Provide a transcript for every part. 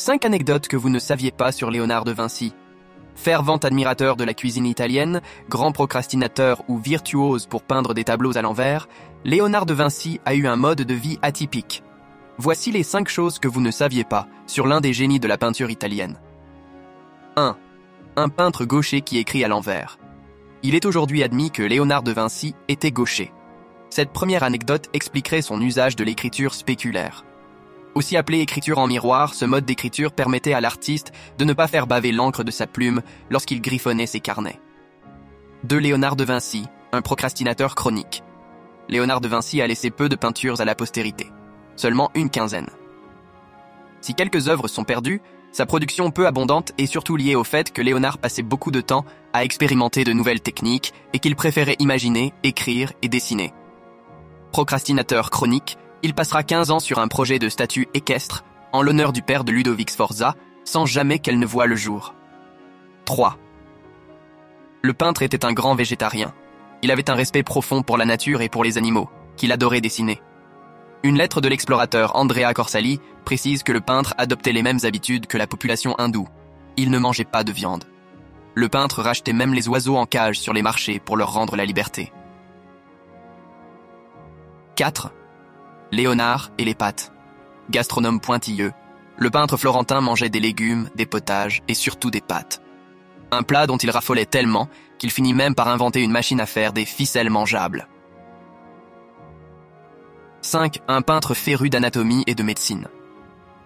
5 anecdotes que vous ne saviez pas sur Léonard de Vinci. Fervent admirateur de la cuisine italienne, grand procrastinateur ou virtuose pour peindre des tableaux à l'envers, Léonard de Vinci a eu un mode de vie atypique. Voici les 5 choses que vous ne saviez pas sur l'un des génies de la peinture italienne. 1. Un peintre gaucher qui écrit à l'envers. Il est aujourd'hui admis que Léonard de Vinci était gaucher. Cette première anecdote expliquerait son usage de l'écriture spéculaire. Aussi appelée écriture en miroir, ce mode d'écriture permettait à l'artiste de ne pas faire baver l'encre de sa plume lorsqu'il griffonnait ses carnets. 2. Léonard de Vinci, un procrastinateur chronique. Léonard de Vinci a laissé peu de peintures à la postérité, seulement une quinzaine. Si quelques œuvres sont perdues, sa production peu abondante est surtout liée au fait que Léonard passait beaucoup de temps à expérimenter de nouvelles techniques et qu'il préférait imaginer, écrire et dessiner. Procrastinateur chronique, il passera 15 ans sur un projet de statue équestre en l'honneur du père de Ludovic Sforza, sans jamais qu'elle ne voie le jour. 3. Le peintre était un grand végétarien. Il avait un respect profond pour la nature et pour les animaux, qu'il adorait dessiner. Une lettre de l'explorateur Andrea Corsali précise que le peintre adoptait les mêmes habitudes que la population hindoue. Il ne mangeait pas de viande. Le peintre rachetait même les oiseaux en cage sur les marchés pour leur rendre la liberté. 4. Léonard et les pâtes. Gastronome pointilleux, le peintre florentin mangeait des légumes, des potages et surtout des pâtes. Un plat dont il raffolait tellement qu'il finit même par inventer une machine à faire des ficelles mangeables. 5. Un peintre féru d'anatomie et de médecine.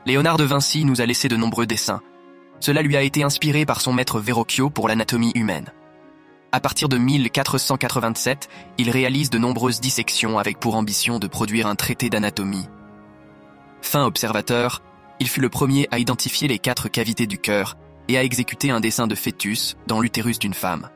Léonard de Vinci nous a laissé de nombreux dessins. Cela lui a été inspiré par son maître Verrocchio pour l'anatomie humaine. À partir de 1487, il réalise de nombreuses dissections avec pour ambition de produire un traité d'anatomie. Fin observateur, il fut le premier à identifier les 4 cavités du cœur et à exécuter un dessin de fœtus dans l'utérus d'une femme.